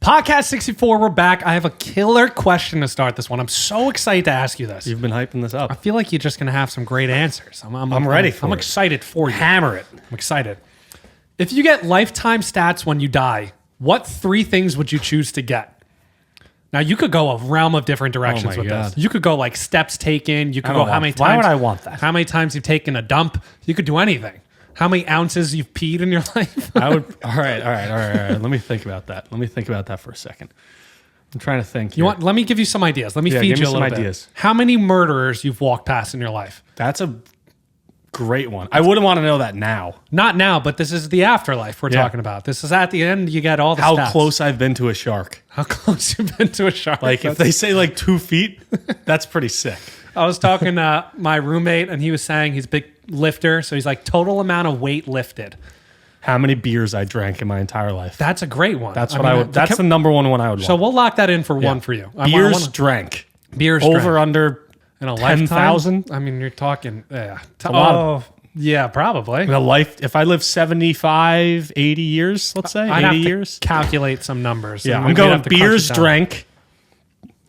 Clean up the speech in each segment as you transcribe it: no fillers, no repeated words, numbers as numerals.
Podcast 64, we're back. I have a killer question to start this one. I'm so excited to ask you this. You've been hyping this up. I feel like you're just going to have some great answers. I'm ready for it. I'm excited for you. Hammer it. I'm excited. If you get lifetime stats when you die, what 3 things would you choose to get? Now, you could go a realm of different directions with this. You could go like steps taken. You could go how many times. Why would I want that? How many times you've taken a dump. You could do anything. How many ounces you've peed in your life? I would. All right. Let me think about that. For a second. I'm trying to think. Let me give you some ideas. Let me feed you a little bit. How many murderers you've walked past in your life? That's a great one. I wouldn't want to know that now. Not now, but this is the afterlife we're talking about. This is at the end. You get all the stats. How close I've been to a shark. How close you've been to a shark. Like if they say like 2 feet, that's pretty sick. I was talking to my roommate, and he was saying he's a big lifter. So he's like, total amount of weight lifted. How many beers I drank in my entire life. That's a great one. That's what I would. That's the number one I would want. So we'll lock that in for one for you. Beers drank. Beers over drank. Under in a 10,000. I mean, you're talking a lot. Yeah, probably. In a life, if I live 75, 80 years, let's say, I'd 80 have to years. calculate some numbers. Yeah, I'm going beers drank.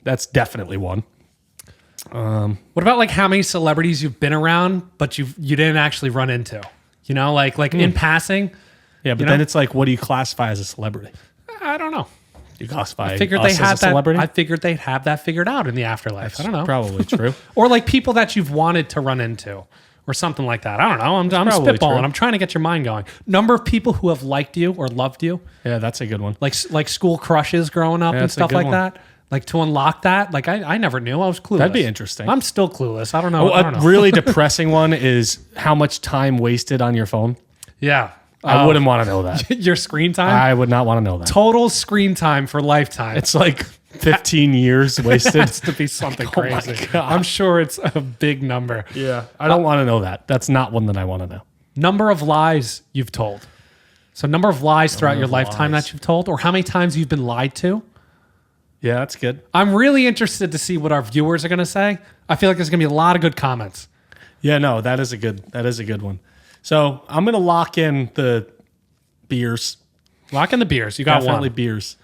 That's definitely one. What about like how many celebrities you've been around, but you didn't actually run into? You know, like in passing. Yeah, but then it's like, what do you classify as a celebrity? I don't know. You classify I figured us as a celebrity? I figured they'd have that figured out in the afterlife. That's I don't know. Probably true. Or like people that you've wanted to run into. Or something like that. I don't know. I'm spitballing. True. I'm trying to get your mind going. Number of people who have liked you or loved you. Yeah, that's a good one. Like school crushes growing up and stuff like that. Like to unlock that. Like I never knew. I was clueless. That'd be interesting. I'm still clueless. I don't know. A really depressing one is how much time wasted on your phone. Yeah. I wouldn't want to know that. Your screen time? I would not want to know that. Total screen time for lifetime. It's like 15 years wasted. It has to be something crazy. My God. I'm sure it's a big number. Yeah. I don't want to know that. That's not one that I want to know. Number of lies you've told. So number of lies throughout your lifetime that you've told, or how many times you've been lied to. Yeah, that's good. I'm really interested to see what our viewers are going to say. I feel like there's going to be a lot of good comments. Yeah, no, that is a good one. So I'm going to lock in the beers. Lock in the beers. You got Definitely one. Beers.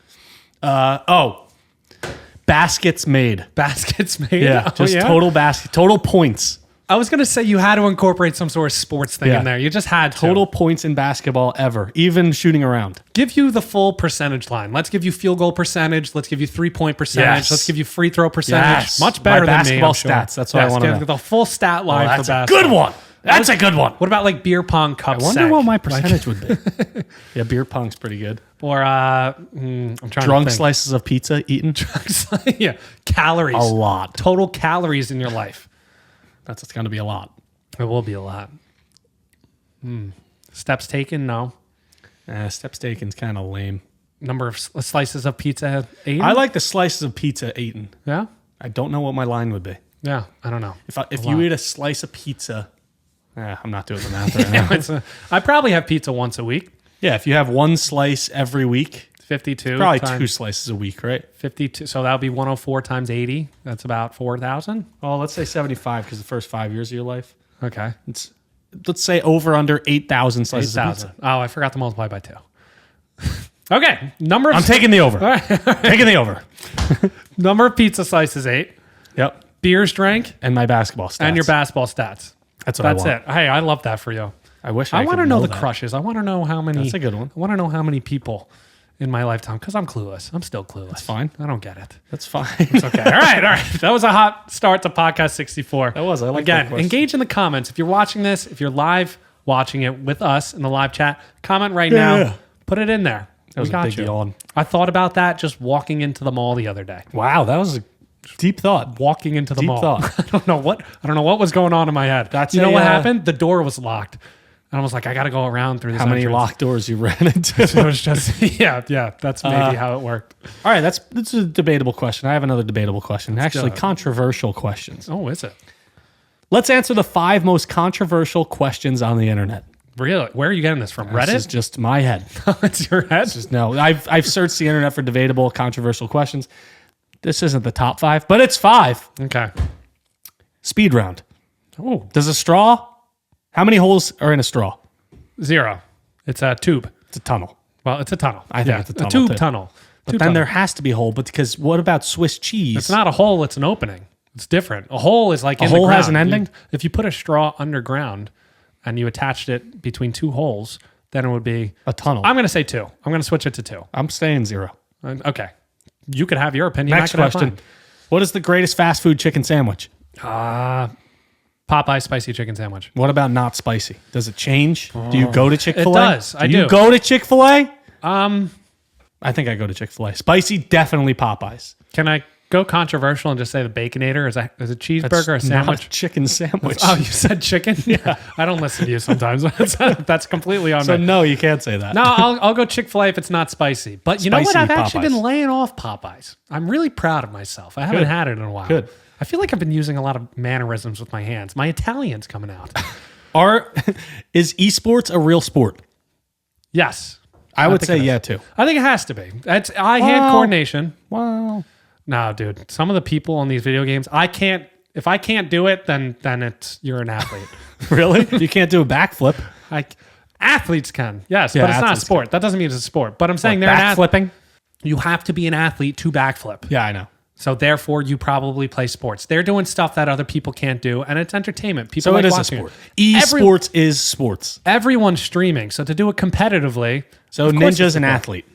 Baskets made. Baskets made? Yeah, total points. I was going to say you had to incorporate some sort of sports thing in there. You just had to. Total points in basketball ever, even shooting around. Give you the full percentage line. Let's give you field goal percentage. Let's give you 3-point percentage. Yes. Let's give you free throw percentage. Yes. Much better than basketball me, I'm stats. That's what I want to know. The full stat line for basketball. That's a good one. That's a good one. What about like beer pong cup I wonder what my percentage would be. Yeah, beer pong's pretty good. Or I'm trying drunk to think. slices of pizza eaten. Yeah, calories. A lot. Total calories in your life. That's going to be a lot. It will be a lot. Steps taken? No. Steps taken's kind of lame. Number of slices of pizza eaten? I like the slices of pizza eaten. Yeah? I don't know what my line would be. Yeah, I don't know. If you eat a slice of pizza, I'm not doing the math right now. I probably have pizza once a week. Yeah, if you have one slice every week, 52. Probably 2 slices a week, right? 52. So that would be 104 times 80. That's about 4,000. Well, let's say 75 because the first 5 years of your life. Okay. Let's say over under 8,000 slices of pizza. Oh, I forgot to multiply by 2. Okay. I'm taking the over. All right. Taking the over. Number of pizza slices, 8. Yep. Beers drank. And my basketball stats. And your basketball stats. That's what I want. That's it. Hey, I love that for you. I wish I want to could know the that. crushes. I want to know how many. That's a good one. I want to know how many people in my lifetime, because I'm clueless. I'm still clueless. That's fine. I don't get it. That's fine. It's okay. All right. That was a hot start to podcast 64. That was. I like Again, that question. engage in the comments. If you're watching this, if you're live watching it with us in the live chat, comment right now. Yeah. Put it in there. That was a big yawn. I thought about that just walking into the mall the other day. Wow, that was a deep thought. Walking into the Deep mall. thought. I don't know what was going on in my head. That's you know a, what happened? The door was locked. And I was like, I got to go around through this How many entrance. locked doors you ran into? It was just, yeah, that's maybe how it worked. All right, that's a debatable question. I have another debatable question. Actually, go. Controversial questions. Oh, is it? Let's answer the 5 most controversial questions on the internet. Really? Where are you getting this from? Reddit? This is just my head. It's your head? No, I've searched the internet for debatable, controversial questions. This isn't the top 5, but it's 5. Okay. Speed round. Oh, Does a straw? How many holes are in a straw? 0. It's a tube. It's a tunnel. Well, it's a tunnel. I think it's a tunnel, tube too. tunnel. But then there has to be a hole. But because what about Swiss cheese? It's not a hole, it's an opening. It's different. A hole is like a hole has an ending? If you put a straw underground and you attached it between two holes, then it would be a tunnel. I'm going to say 2. I'm going to switch it to 2. I'm staying 0. Okay. You could have your opinion. Next question. What is the greatest fast food chicken sandwich? Popeye spicy chicken sandwich. What about not spicy? Does it change? Do you go to Chick-fil-A? It does. I do. You go to Chick-fil-A? I think I go to Chick-fil-A. Spicy, definitely Popeyes. Can I go controversial and just say the Baconator? Is a cheeseburger a sandwich? Not a chicken sandwich. Oh, you said chicken? Yeah. I don't listen to you sometimes. That's completely on So me. no, you can't say that. No, I'll go Chick-fil-A if it's not spicy. But you know what? I've actually been Popeyes. laying off Popeyes. I'm really proud of myself. I haven't had it in a while. Good. I feel like I've been using a lot of mannerisms with my hands. My Italian's coming out. Is esports a real sport? Yes. I would say yeah, too. I think it has to be. It's eye-hand coordination. Wow. No, dude. Some of the people in these video games, if I can't do it, then you're an athlete. Really? You can't do a backflip? Athletes can, yes, Yeah, but it's not a sport. That doesn't mean it's a sport. But I'm saying they're backflipping? You have to be an athlete to backflip. Yeah, I know. So therefore, you probably play sports. They're doing stuff that other people can't do, and it's entertainment. People So like it is a watching sport. it. Esports is sports. Everyone's streaming, so to do it competitively. So of course Ninja's it's a an sport. athlete.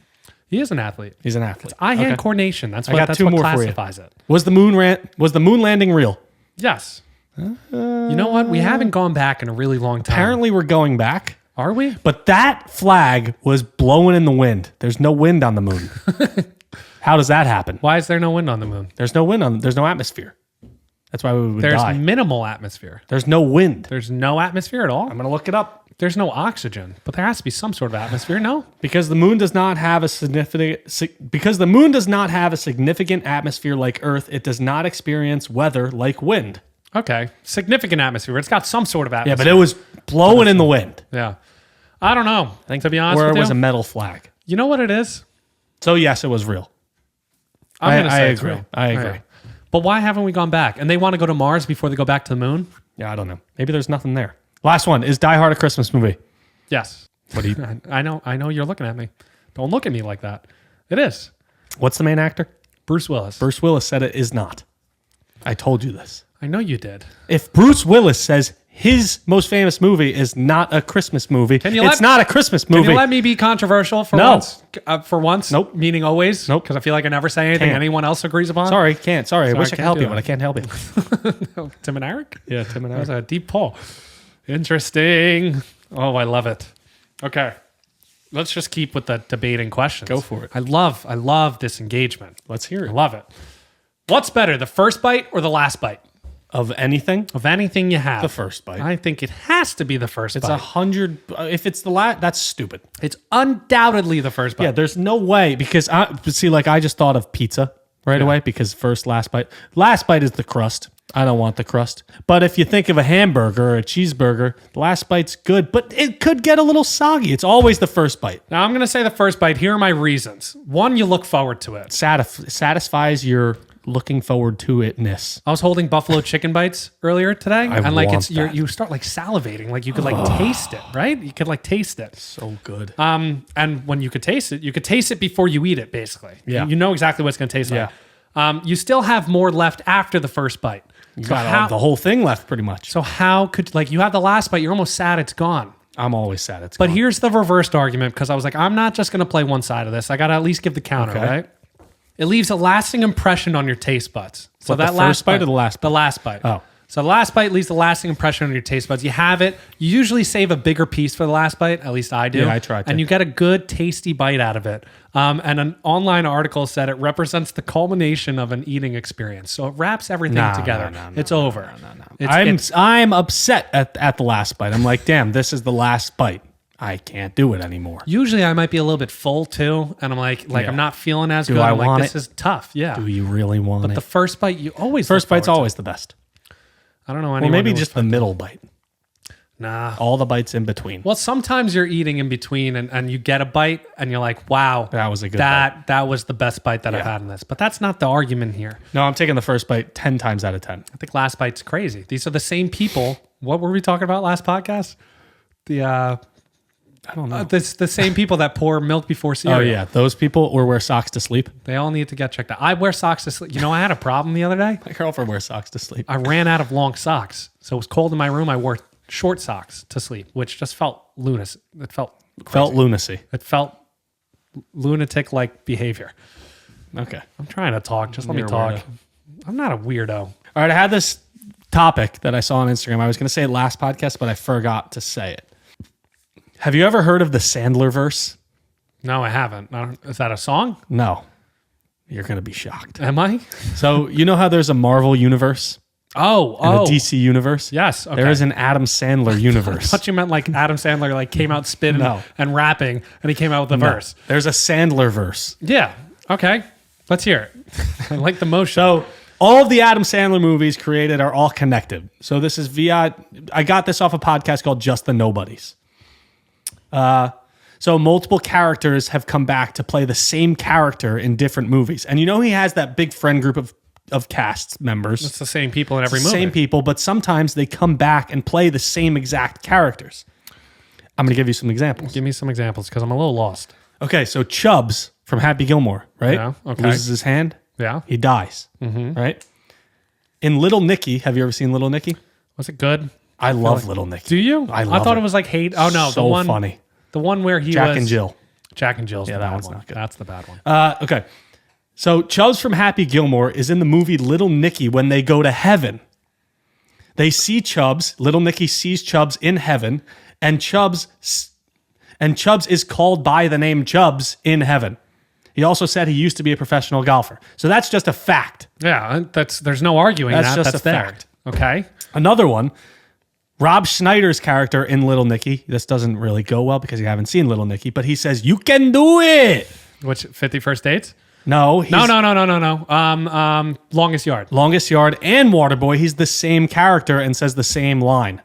He is an athlete. He's an athlete. Eye-hand coordination. That's I got what 2 more classifies it. Was the moon landing real? Yes. You know what? We haven't gone back in a really long time. Apparently, we're going back. Are we? But that flag was blowing in the wind. There's no wind on the moon. How does that happen? Why is there no wind on the moon? There's no wind there's no atmosphere. That's why we would There's die. minimal atmosphere. There's no wind. There's no atmosphere at all. I'm going to look it up. There's no oxygen, but there has to be some sort of atmosphere, no? Because the moon does not have a significant atmosphere like Earth, it does not experience weather like wind. Okay. Significant atmosphere. It's got some sort of atmosphere. Yeah, but it was blowing in the wind. Yeah. I don't know. To be honest Or with it was you. a metal flag. You know what it is? So yes, it was real. I'm going to say it's agree. real. I agree. Yeah. But why haven't we gone back? And they want to go to Mars before they go back to the moon? Yeah, I don't know. Maybe there's nothing there. Last one. Is Die Hard a Christmas movie? Yes. What do you? I know you're looking at me. Don't look at me like that. It is. What's the main actor? Bruce Willis. Bruce Willis said it is not. I told you this. I know you did. If Bruce Willis says his most famous movie is not a Christmas movie, it's not a Christmas movie. Can you let me be controversial for No. once? For once? Nope. Meaning always? Nope. Because I feel like I never say anything Can't. anyone else agrees upon. Sorry, can't. Sorry, I wish I could can't help do you, that. but I can't help you. Tim and Eric? Yeah, Tim and That was Eric. a deep pull. Interesting. Oh, I love it. Okay. Let's just keep with the debating questions. Go for it. I love this engagement. Let's hear I it. love it. What's better, the first bite or the last bite? Of anything, Of anything you have. the first bite. I think it has to be the first It's bite. 100. If it's the last, that's stupid. It's undoubtedly the first bite. Yeah, there's no way because I just thought of pizza right away because last bite is the crust. I don't want the crust. But if you think of a hamburger or a cheeseburger, the last bite's good, but it could get a little soggy. It's always the first bite. Now, I'm going to say the first bite. Here are my reasons. One, you look forward to it. Satisfies your looking forward to itness. I was holding buffalo chicken bites earlier today, and like want that. you start like salivating, like you could like taste it, right? You could like taste it. So good. And when you could taste it before you eat it, basically. Yeah. You know exactly what it's going to taste like. You still have more left after the first bite. You got the whole thing left pretty much. So how could you have the last bite? You're almost sad it's gone. I'm always sad it's But gone. here's the reversed argument because I was like, I'm not just going to play one side of this. I got to at least give the counter, Okay. right? It leaves a lasting impression on your taste buds. So What, the that last first bite or the last bite? The last bite. Oh. So the last bite leaves a lasting impression on your taste buds. You have it. You usually save a bigger piece for the last bite. At least I do. Yeah, I try to. And you get a good, tasty bite out of it. And an online article said it represents the culmination of an eating experience. So it wraps everything together. It's over. I'm upset at the last bite. I'm like, damn, this is the last bite. I can't do it anymore. Usually I might be a little bit full too. And I'm like Yeah. I'm not feeling as Do good. I I'm like, want this it? is tough. Yeah. Do you really want But it? the first bite, you always First look bite's forward to. always the best. I don't know Or anyone maybe who just was the middle bite. nah. All the bites in between. Well, sometimes you're eating in between and you get a bite and you're like, wow, That was a good that was the best bite that I've Yeah. had in this. But that's not the argument here. No, I'm taking the first bite 10 times out of 10. I think last bite's crazy. These are the same people. What were we talking about last podcast? The I don't know. It's the same people that pour milk before Oh, cereal. yeah. Those people or wear socks to sleep. They all need to get checked out. I wear socks to sleep. You know, I had a problem the other day. My girlfriend wears socks to sleep. I ran out of long socks. So it was cold in my room. I wore short socks to sleep, which just felt lunacy. It felt lunacy. It felt lunatic-like behavior. Okay. I'm trying to talk. Just let me You're a talk. weirdo. I'm not a weirdo. All right. I had this topic that I saw on Instagram. I was going to say it last podcast, but I forgot to say it. Have you ever heard of the Sandlerverse? No, I haven't. Is that a song? No. You're going to be shocked. Am I? So, you know how there's a Marvel universe Oh. and a DC universe? Yes. Okay. There is an Adam Sandler I universe. thought you meant like Adam Sandler like came out spitting No. and rapping, and he came out with a verse. There's a Sandlerverse. Yeah. Okay. Let's hear it. I like the motion. So, all of the Adam Sandler movies created are all connected. So, this is via, I got this off a podcast called Just the Nobodies. So multiple characters have come back to play the same character in different movies. And you know he has that big friend group of cast members. It's the same people in every movie. Same people, but sometimes they come back and play the same exact characters. I'm going to give you some examples. Give me some examples because I'm a little lost. Okay, so Chubbs from Happy Gilmore, right? Yeah, okay. Loses his hand. Yeah. He dies, right? In Little Nicky, have you ever seen Little Nicky? Was it good? I love Little Nicky. Do you? I love thought it. it was like hate. Oh no, So the one funny. The one where he Jack was and Jill. Jack and Jill's Yeah, the that bad one's one. not good. That's the bad one. Okay. So Chubbs from Happy Gilmore is in the movie Little Nicky when they go to heaven. They see Chubbs. Little Nicky sees Chubbs in heaven, and Chubbs is called by the name Chubbs in heaven. He also said he used to be a professional golfer. So that's just a fact. Yeah, there's no arguing That's that. just That's a there. fact. Okay. Another one, Rob Schneider's character in Little Nicky. This doesn't really go well because you haven't seen Little Nicky, but he says, "You can do it." Which 50 First Dates? No. No. Longest Yard. Longest Yard and Waterboy, he's the same character and says the same line.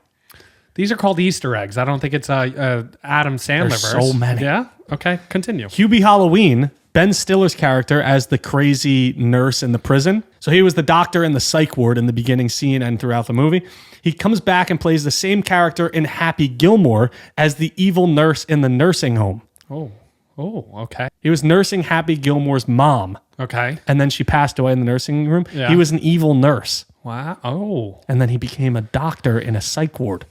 These are called Easter eggs. I don't think it's a Adam Sandler verse. so many. Yeah. Okay. Continue. Hubie Halloween, Ben Stiller's character as the crazy nurse in the prison. So he was the doctor in the psych ward in the beginning scene and throughout the movie. He comes back and plays the same character in Happy Gilmore as the evil nurse in the nursing home. Oh. Okay. He was nursing Happy Gilmore's mom, Okay. and then she passed away in the nursing room. Yeah. He was an evil nurse, Wow. Oh. and then he became a doctor in a psych ward.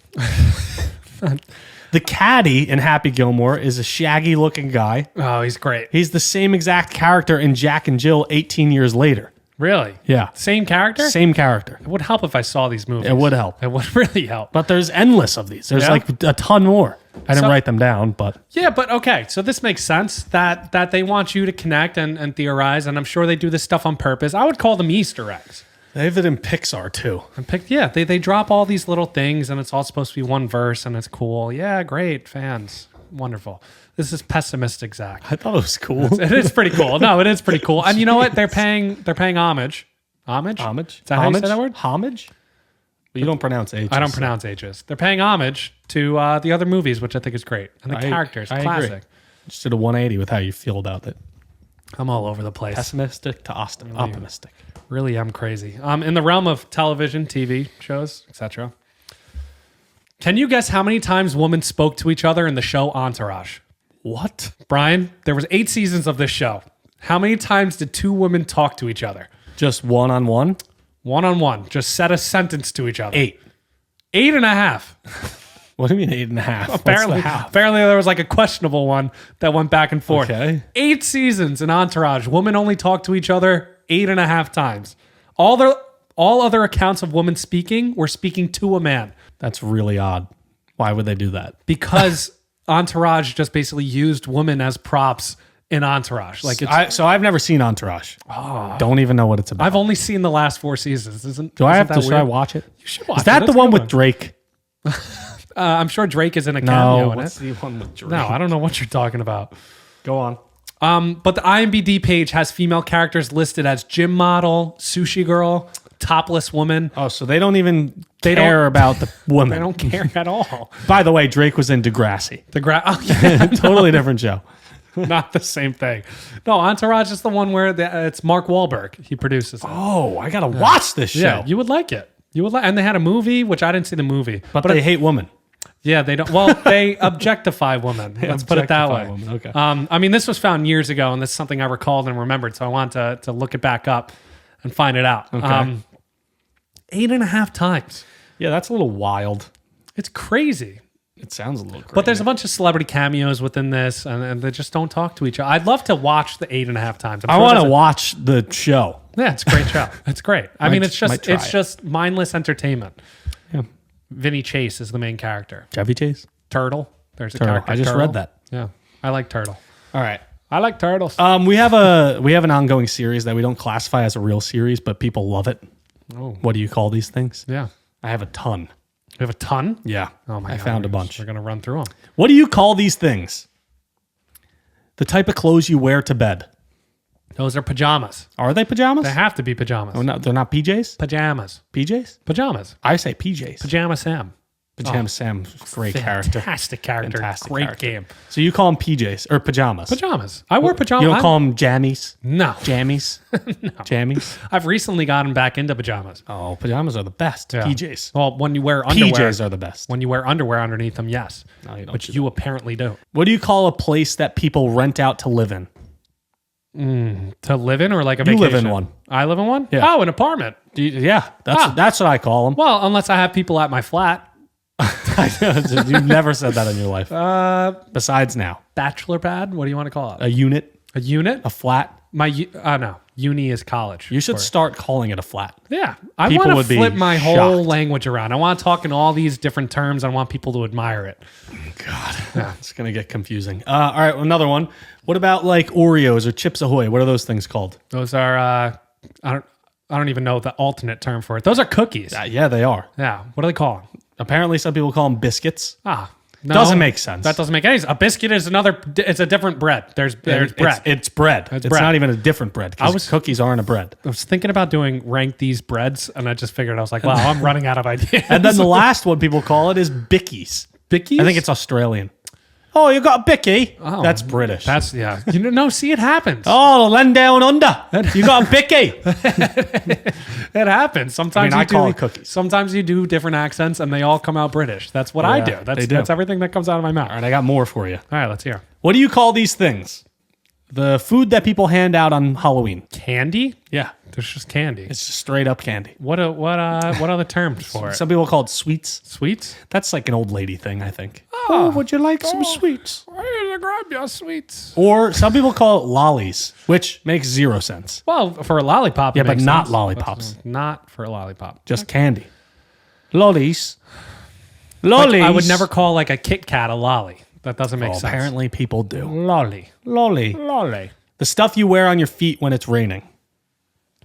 The caddy in Happy Gilmore is a shaggy-looking guy. Oh, he's great. He's the same exact character in Jack and Jill 18 years later. Really? Yeah. Same character? Same character. It would help if I saw these movies. It would help. It would really help. But there's endless of these. There's Yeah? like a ton more. I didn't So- write them down, but Yeah, but okay. So this makes sense that they want you to connect and theorize, and I'm sure they do this stuff on purpose. I would call them Easter eggs. they have it in Pixar too. And they drop all these little things, and it's all supposed to be one verse, and it's cool. Yeah, great, fans, wonderful. This is pessimistic, Zach. I thought it was cool. It is pretty cool. No, it is pretty cool. And you know what? They're paying homage. Homage? Homage? Is that how you say that word? Homage? But you don't pronounce H's. I don't pronounce H's. They're paying homage to the other movies, which I think is great. And the characters, I classic. agree. Just did a 180 with how you feel about it. I'm all over the place. Pessimistic to optimistic. Really, I'm crazy. In the realm of television, TV shows, etc. Can you guess how many times women spoke to each other in the show Entourage? What? Brian, there was 8 seasons of this show. How many times did 2 women talk to each other? Just one-on-one? One-on-one. Just said a sentence to each other. 8. 8.5. What do you mean 8.5? Apparently there was like a questionable one that went back and forth. Okay. 8 seasons in Entourage. Women only talk to each other 8.5 times. All other accounts of women speaking were speaking to a man. That's really odd. Why would they do that? Because Entourage just basically used women as props in Entourage. Like So I've never seen Entourage. Don't even know what it's about. I've only seen the last 4 seasons. Should I watch it? You should watch Is that it. the It's a one good with Drake? I'm sure Drake is in a cameo in it. What's the one with Drake? No, I don't know what you're talking about. Go on. But the IMDb page has female characters listed as gym model, sushi girl, topless woman. Oh, so they don't even care about the woman. They don't care at all. By the way, Drake was in Degrassi. Yeah, Totally different show. not the same thing. No, Entourage is the one where it's Mark Wahlberg. He produces it. Oh, I gotta watch this show. Yeah, you would like it. You would like, and they had a movie, which I didn't see the movie, but they hate women. Yeah, they don't. Well, they objectify women. Let's put it that way. Women. Okay. I mean, this was found years ago, and this is something I recalled and remembered. So I want to look it back up and find it out. Okay. 8.5 times. Yeah, that's a little wild. It's crazy. It sounds a little crazy. But there's a bunch of celebrity cameos within this, and they just don't talk to each other. I'd love to watch the 8.5 times. I want to watch the show. Yeah, it's a great show. It's great. I mean, it's just mindless entertainment. Yeah. Vinny Chase is the main character. Chevy Chase? Turtle. There's a Turtle. character. I just Turtle. read that. Yeah, I like Turtle. All right. I like turtles. We have an ongoing series that we don't classify as a real series, but people love it. Oh. What do you call these things? Yeah. I have a ton. You have a ton? Yeah. Oh my God. I found a bunch. We're going to run through them. What do you call these things? The type of clothes you wear to bed. Those are pajamas. Are they pajamas? They have to be pajamas. Oh, no, they're not PJs? Pajamas. PJs? Pajamas. I say PJs. Pajama Sam. Pajama Sam, great character. Fantastic character. Fantastic Great character. game. So you call them PJs or pajamas? Pajamas. I wear pajamas. You don't call them jammies? No. Jammies? No. Jammies? I've recently gotten back into pajamas. Oh, pajamas are the best. Yeah. PJs. Well, when you wear underwear. PJs are the best. When you wear underwear underneath them, yes. No, you don't Which do you apparently do. What do you call a place that people rent out to live in? To live in or like a You vacation? live in one. I live in one? Yeah. Oh, an apartment. Yeah, that's what I call them. Well, unless I have people at my flat. You've never said that in your life. Besides now. Bachelor pad? What do you want to call it? A unit? A unit? A flat? No. Uni is college. You should start calling it a flat. Yeah. I People want would to be flip my whole shocked. language around. I want to talk in all these different terms. I want people to admire it. God, it's going to get confusing. All right, another one. What about like Oreos or Chips Ahoy? What are those things called? Those are, I don't even know the alternate term for it. Those are cookies. Yeah, they are. Yeah. What do they call them? Apparently, some people call them biscuits. No, Doesn't make sense. That doesn't make any sense. A biscuit is it's a different bread. There's bread. It's bread. It's bread. not even a different bread because cookies aren't a bread. I was thinking about doing rank these breads, and I just figured I was like, wow, I'm running out of ideas. And then the last one people call it is bickies. Bickies? I think it's Australian. Oh, you got a bicky? Oh, that's British. That's no, see, it happens. Oh, land down under. You got a bicky. It happens. Sometimes I call it cookies. Sometimes you do different accents, and they all come out British. That's what I do. That's everything that comes out of my mouth. All right, I got more for you. All right, let's hear. What do you call these things? The food that people hand out on Halloween. Candy? Yeah. There's just candy. It's just straight up candy. What are the terms for it? Some people call it sweets. Sweets? That's like an old lady thing, I think. Oh, would you like some sweets? I'm gonna grab your sweets. Or some people call it lollies, which makes 0 sense. Well, for a lollipop, Yeah, it but makes not sense. lollipops. Not for a lollipop. Just candy. Lollies. Like, Lollies. I would never call like a Kit Kat a lolly. That doesn't make sense. Apparently people do. Lolly. Lolly. Lolly. The stuff you wear on your feet when it's raining.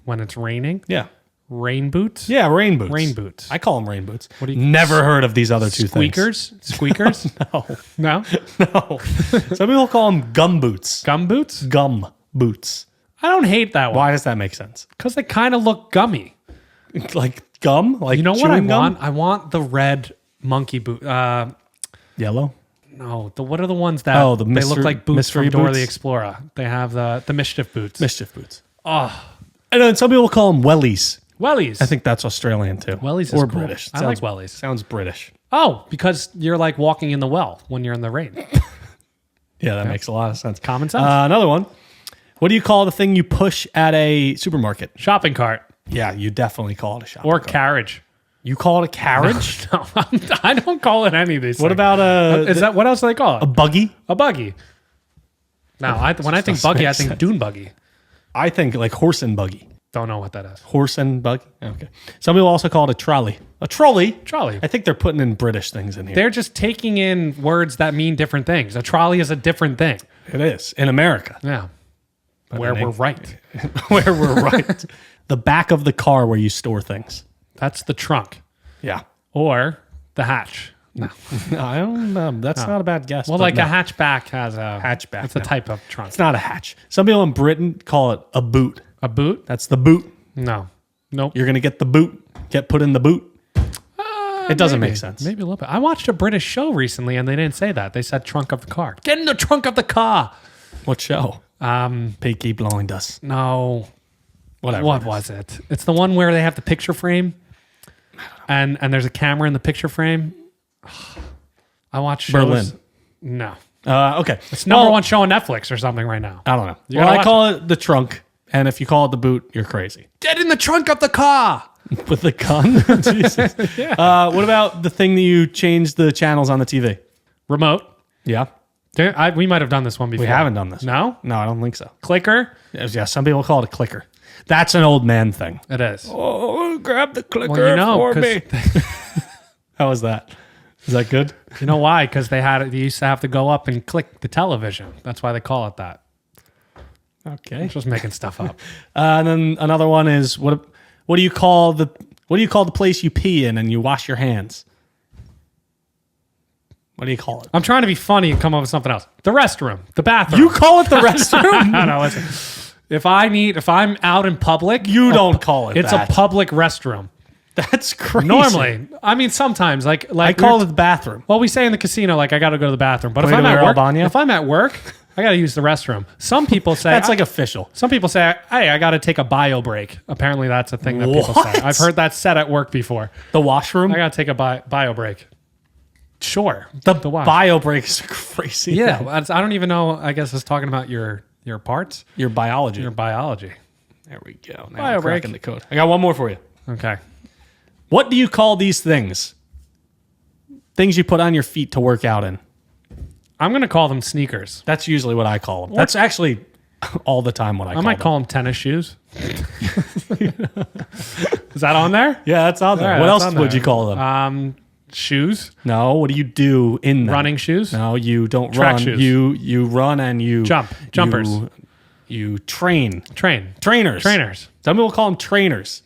When it's raining? Yeah. Rain boots? Yeah, rain boots. Rain boots. I call them rain boots. What do you Never heard of these other two Squeakers? things. Squeakers? No. No? No. Some people call them gum boots. Gum boots? Gum boots. I don't hate that one. Why does that make sense? Because they kind of look gummy. Like gum? Like You know what I chewing gum? want? I want the red monkey boot. Yellow? No, what are the ones that they look like boots mystery from Dora boots? the Explorer? They have the mischief boots. Mischief boots. Oh, And then some people call them wellies. wellies. I think that's Australian too. wellies or is cool. British. I like wellies. Sounds British. Oh, because you're like walking in the well when you're in the rain. Yeah, that makes a lot of sense. Common sense. Another one. What do you call the thing you push at a supermarket? Shopping cart Yeah, you definitely call it a shopping or cart. carriage. You call it a carriage? No, I don't call it any of these. What things. about Is that what else do they call it? a buggy? A buggy. No, when I think buggy, I think dune buggy. I think like horse and buggy. Don't know what that is. Horse and buggy? Okay. Some people also call it a trolley. A trolley? Trolley. I think they're putting in British things in here. They're just taking in words that mean different things. A trolley is a different thing. It is. In America. Yeah. Where we're right. Where we're right. The back of the car where you store things. That's the trunk. Yeah. Or the hatch. No. No, I don't know. That's not a bad guess. Well, but like no. a hatchback has a... Hatchback, It's a no. type of trunk. It's not a hatch. Some people in Britain call it a boot. A boot? That's the boot. No. Nope. You're going to get the boot. Get put in the boot. It doesn't Maybe. make sense. Maybe a little bit. I watched a British show recently and they didn't say that. They said trunk of the car. Get in the trunk of the car. What show? Peaky Blinders. No. Whatever. What was it? It's the one where they have the picture frame and there's a camera in the picture frame. I watch shows. Berlin. No. Okay. It's number one show on Netflix or something right now. I don't know. You Well, gotta I watch call it the trunk, and if you call it the boot, you're crazy. Get in the trunk of the car. With the gun? Jesus. Yeah. What about the thing that you change the channels on the TV? Remote. Yeah. We might have done this one before. We haven't done this. No? No, I don't think so. Clicker? Yeah, some people call it a clicker. That's an old man thing. It is. Oh, grab the clicker Well, for me. How was that? Is that good? You know why? Because they used to have to go up and click the television. That's why they call it that. Okay. I'm just making stuff up. And then another one is what do you call the place you pee in and you wash your hands? What do you call it? I'm trying to be funny and come up with something else. The restroom. The bathroom. You call it the restroom? No, listen. If I'm out in public, You don't call it it's that. a public restroom. That's crazy. Normally. I mean, sometimes like I call it the bathroom. Well, we say in the casino, like I got to go to the bathroom. But if Play I'm to at where work, Albania? if I'm at work, I got to use the restroom. Some people say That's like official. Some people say, "Hey, I got to take a bio break." Apparently, that's a thing that people What? say. I've heard that said at work before. The washroom? I got to take a bio break. Sure, The wash. bio breaks are crazy. Yeah, I don't even know. I guess it's talking about your parts, Your biology. your biology. There we go. Now Bio I'm cracking break. the code. I got one more for you. Okay. What do you call these things? Things you put on your feet to work out in. I'm going to call them sneakers. That's usually what I call them. That's actually all the time what I I call might them. call them tennis shoes. Is that on there? Yeah, that's on there. All right, What that's else on would there. you call them? Shoes, No, what do you do in them? running shoes, No, you don't Track run. shoes. You run and you Jumpers. You train. trainers. Some people call them trainers.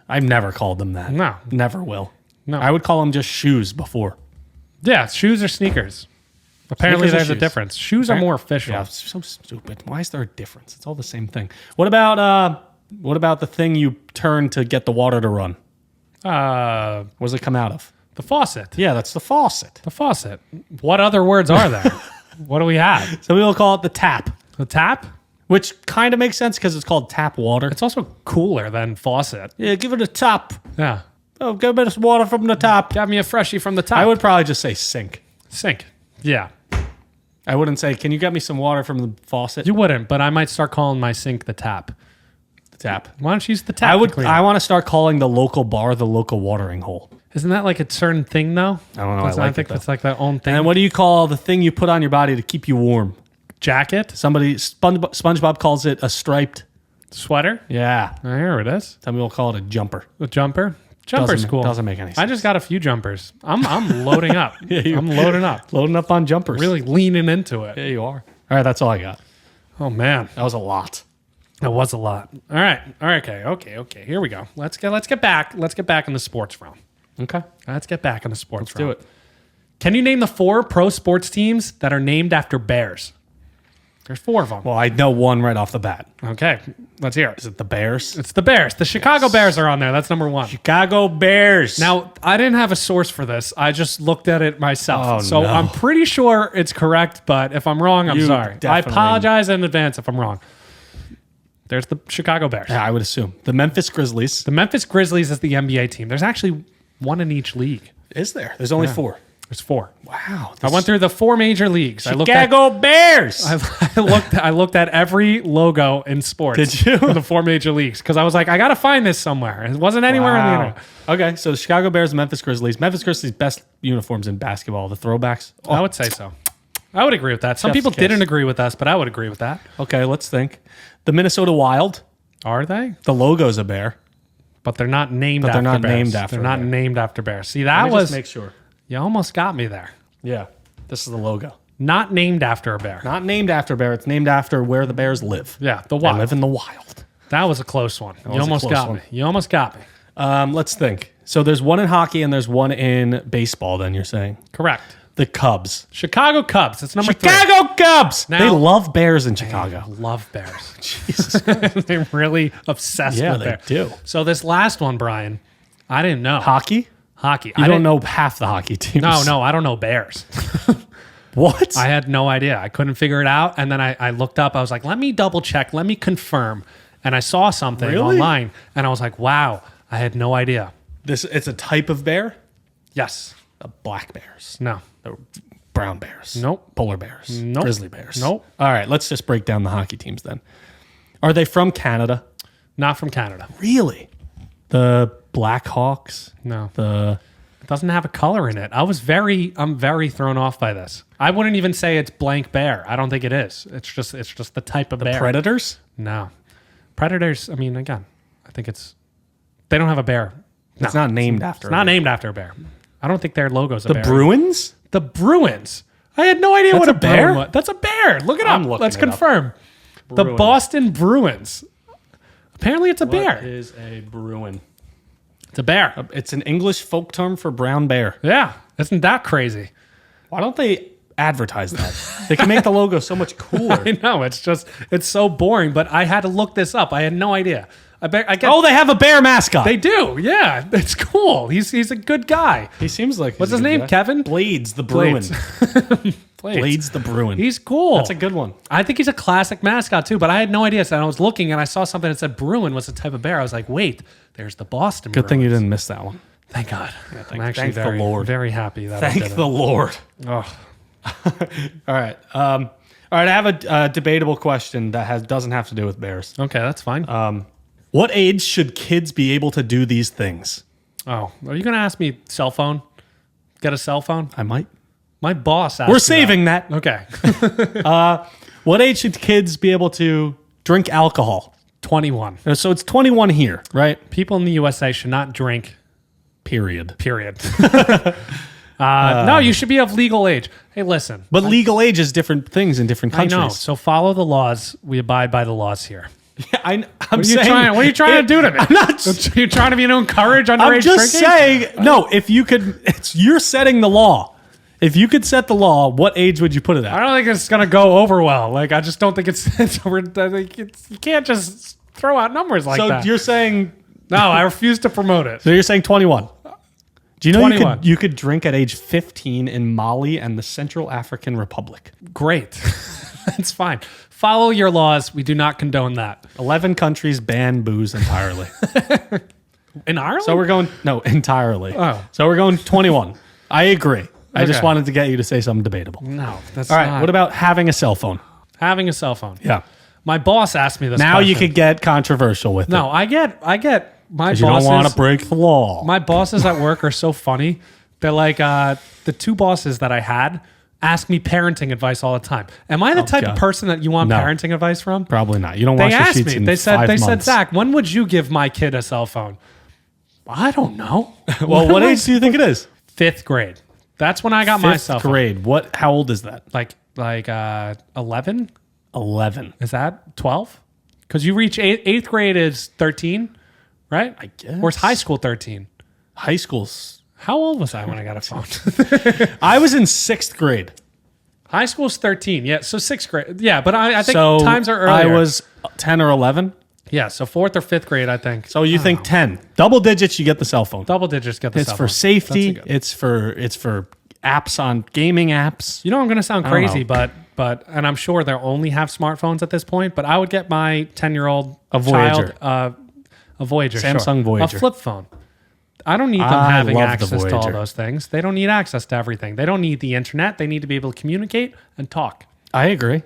I've never called them that. No. Never will. No. I would call them just shoes before. Yeah, shoes or sneakers. Apparently, Sneakers or there's a shoes? difference. Shoes are more official. Yeah, it's so stupid. Why is there a difference? It's all the same thing. What about the thing you turn to get the water to run? What does it come out of? The faucet. Yeah, that's the faucet. The faucet. What other words are there? What do we have? Some people call it the tap, The tap? which kind of makes sense because it's called tap water. It's also cooler than faucet. Yeah, give it a tap. Yeah. Oh, give me this water from the tap. Got me a freshie from the top. I would probably just say sink. Sink. Yeah. I wouldn't say, can you get me some water from the faucet? You wouldn't, but I might start calling my sink the tap. The tap. Why don't you use the tap? I to would. clean it? I want to start calling the local bar the local watering hole. Isn't that like a certain thing, though? I don't know. I like think it, though. that's like their own thing. And then what do you call the thing you put on your body to keep you warm? Jacket? SpongeBob calls it a striped. Sweater? Yeah. Here it is. Some people call it a jumper. A jumper? Jumper's cool. Doesn't make any sense. I just got a few jumpers. I'm loading up. I'm loading up. Loading up on jumpers. Really leaning into it. Yeah, you are. All right, that's all I got. Oh, man. That was a lot. That was a lot. All right. Okay. Here we go. Let's get back in the sports realm. Okay. Let's get back in the sports realm. Do it. Can you name the 4 pro sports teams that are named after bears? There's 4 of them. Well, I know one right off the bat. Okay. Let's hear it. Is it the Bears? It's the Bears. The Chicago Bears are on there. That's number 1. Chicago Bears. Now, I didn't have a source for this. I just looked at it myself. Oh, so no. I'm pretty sure it's correct, but if I'm wrong, I'm You sorry. I definitely- apologize in advance if I'm wrong. There's the Chicago Bears. Yeah, I would assume. The Memphis Grizzlies. The Memphis Grizzlies is the NBA team. There's actually one in each league. Is there? There's only 4. There's 4. Wow. I went through the 4 major leagues. Chicago Bears. I looked at every logo in sports. Did you? For the 4 major leagues because I was like, I got to find this somewhere. It wasn't anywhere on the internet. Okay, so the Chicago Bears, Memphis Grizzlies. Memphis Grizzlies' best uniforms in basketball, the throwbacks. I would say so. I would agree with that. Some Chef's people kiss. didn't agree with us, but I would agree with that. Okay, let's think. The Minnesota Wild. Are they? The logo's a bear. But they're not named But after they're not bears. named after They're not a bear. named after bears. See, Let that me was just make sure. you almost got me there. Yeah, this is the logo. Not named after a bear. Not named after a bear. It's named after where the bears live. Yeah, the They wild. live in the wild. That was a close one. You was a almost close got one. me. You almost got me. Let's think. So there's one in hockey and there's one in baseball. Then you're saying Correct. the Cubs. Chicago Cubs. It's number 3. Chicago Cubs. Now- They love bears in Chicago. Love bears. Jesus. They're really obsessed Yeah, with they bears. do. So this last one, Brian, I didn't know. Hockey? Hockey. You I don't didn't- know half the hockey teams. No, I don't know bears. What? I had no idea. I couldn't figure it out. And then I looked up. I was like, let me double check. Let me confirm. And I saw something Really? online. And I was like, wow, I had no idea. It's a type of bear? Yes. The black bears. No. The brown bears. Nope. Polar bears. Nope. Grizzly bears. Nope. All right, let's just break down the hockey teams then. Are they from Canada? Not from Canada. Really? The Blackhawks? No. It doesn't have a color in it. I'm very thrown off by this. I wouldn't even say it's blank bear. I don't think it is. It's just the type of bear. Predators? No. Predators, I mean, again, I think they don't have a bear. It's not named after It's not named after a bear. I don't think their logo's a the bear. Bruins? The Bruins. I had no idea That's what a a bear? Bruin was. That's a bear. Look it I'm up. looking Let's it up. confirm. The Bruins. Boston Bruins. Apparently it's a bear. What is a Bruin? It's a bear. It's an English folk term for brown bear. Yeah. Isn't that crazy? Why don't they advertise that? They can make the logo so much cooler. I know. It's so boring, but I had to look this up. I had no idea. They have a bear mascot. They do. Yeah. It's cool. He's a good guy. He seems like What's his name? Kevin? Blades the Bruin. Blades. Blades the Bruin. He's cool. That's a good one. I think he's a classic mascot too, but I had no idea. So I was looking and I saw something that said Bruin was a type of bear. I was like, wait, there's the Boston Good thing you Bruins. didn't miss that one. Thank God. Yeah, I'm actually thank the very, Lord. very happy that I Thank did the Lord. Oh. All right. All right. I have a debatable question that doesn't have to do with bears. Okay, that's fine. What age should kids be able to do these things? Oh, are you going to ask me cell phone? Get a cell phone? I might. My boss asked We're me saving that. Okay. What age should kids be able to drink alcohol? 21. So it's 21 here, right? People in the USA should not drink, Period. no, you should be of legal age. Hey, listen. But legal age is different things in different I countries. know. So follow the laws. We abide by the laws here. Yeah, I'm What are saying. you trying to do to me? I'm not. You're trying to encourage underage I'm just drinking? saying. No, if you could, you're setting the law. If you could set the law, what age would you put it I at? don't think it's going to go over well. Like, I just don't think you can't just throw out numbers like that. So you're saying. No, I refuse to promote it. So you're saying 21. Do you know 21. you could drink at age 15 in Mali and the Central African Republic? Great. That's fine. Follow your laws. We do not condone that. 11 countries ban booze entirely. In Ireland? So we're going entirely. Oh. So we're going 21. I agree. I just Okay. wanted to get you to say something debatable. No, that's All right. not. What about having a cell phone? having a cell phone? Yeah. My boss asked me this Now you question. could get controversial with it. No, I get my 'Cause you don't want to break the law. My bosses at work are so funny. They're like the two bosses that I had ask me parenting advice all the time. Am I the type God. of person that you want No. parenting advice from? Probably not. You don't They wash your asked sheets me. in They said 5 months. Zach, when would you give my kid a cell phone? I don't know. Well, what age do you think it is? 5th grade. That's when I got my cell Fifth phone. grade. What? How old is that? Like 11? 11. Is that 12? Because you reach 8th grade is 13, right? I guess. Or is high school 13? High school's. How old was I when I got a phone? I was in 6th grade. High school's 13. Yeah, so 6th grade. Yeah, but I think So times are earlier. I was 10 or 11. Yeah, so 4th or 5th grade, I think. So you think 10. Double digits, you get the cell phone. Double digits get the It's cell for phone. safety. That's a good- It's for apps on gaming apps. You know, I'm going to sound don't crazy, know. but and I'm sure they'll only have smartphones at this point, but I would get my 10-year-old A Voyager. child a Voyager, Samsung sure. Voyager. A flip phone. I don't need them I having love the access to all Voyager. those things. They don't need access to everything. They don't need the internet. They need to be able to communicate and talk. I agree.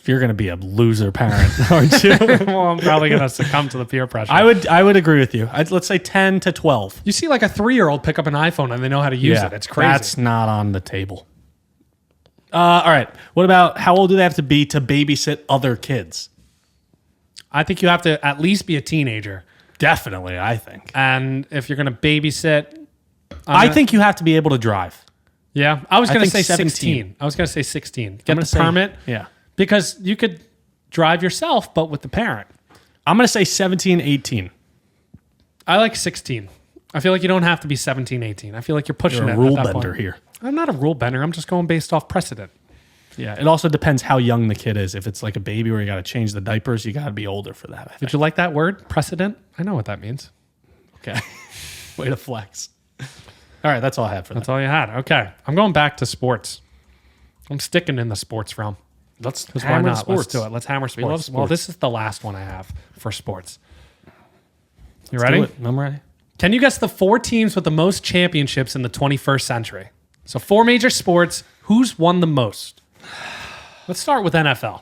You're going to be a loser parent, aren't you? Well, I'm probably going to succumb to the peer pressure. I would agree with you. Let's say 10 to 12. You see like a 3-year-old pick up an iPhone and they know how to use it. It's crazy. That's not on the table. All right. What about how old do they have to be to babysit other kids? I think you have to at least be a teenager. Definitely, I think. And if you're going to babysit, I think you have to be able to drive. yeah, I was going to think say 17. 16. I was going to say 16. I'm Get gonna the say- permit. Yeah. Because you could drive yourself, but with the parent. I'm going to say 17, 18. I like 16. I feel like you don't have to be 17, 18. I feel like you're pushing You're it a at rule that bender point. here. I'm not a rule bender. I'm just going based off precedent. Yeah. It also depends how young the kid is. If it's like a baby where you got to change the diapers, you got to be older for that. I think. Did you like that word, precedent? I know what that means. Okay. Way to flex. All right. That's all I have for that. That's all you had. Okay. I'm going back to sports. I'm sticking in the sports realm. Let's Because why hammer not? sports. Let's do it. Let's hammer sports. love sports. Well, this is the last one I have for sports. You Let's ready? do it. I'm ready. Can you guess the 4 teams with the most championships in the 21st century? So 4 major sports. Who's won the most? Let's start with NFL.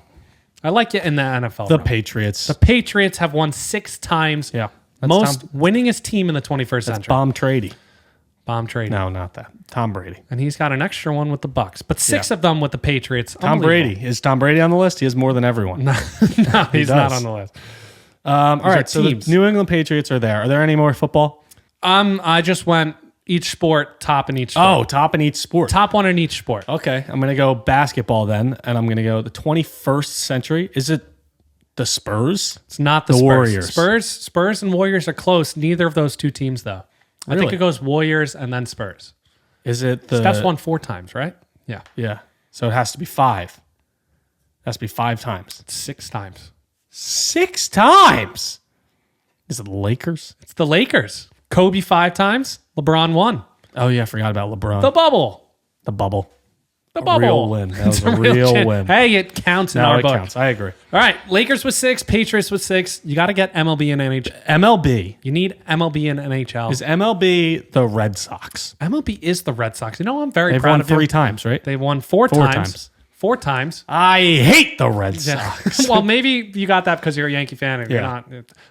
I like it in the NFL. The Patriots. The Patriots have won 6 times. Yeah. Most winningest team in the 21st century. Bomb Trady. Bomb Trady. No, not that. Tom Brady. And he's got an extra one with the Bucks, but 6 of them with the Patriots. Tom Brady. Is Tom Brady on the list? He has more than everyone. No, he's not on the list. All right, so the New England Patriots are there. Are there any more football? I just went each sport, top in each sport. Oh, top in each sport. Top one in each sport. Okay, I'm going to go basketball then, and I'm going to go the 21st century. Is it the Spurs? It's not the Spurs. Warriors. Spurs and Warriors are close. Neither of those 2 teams, though. I think Really? it goes Warriors and then Spurs. Is it the... Steph's won 4 times, right? Yeah. Yeah, so it has to be 5. It has to be 5 times. 6 times. 6 times? Is it the Lakers? It's the Lakers. Kobe 5 times. LeBron 1. Oh, yeah, I forgot about LeBron. The bubble. The bubble. The bubble. Real win. That was It's a real chin. win. Hey, it counts in our book. Counts. I agree. All right, Lakers with 6, Patriots with 6. You got to get MLB and NHL. MLB. You need MLB and NHL. Is MLB the Red Sox? MLB is the Red Sox. You know, I'm very They've proud won of you. 3 times, right? They've won 4 4 times. times. 4 times. I hate the Red Sox. Well, maybe you got that because you're a Yankee fan and you're Yeah.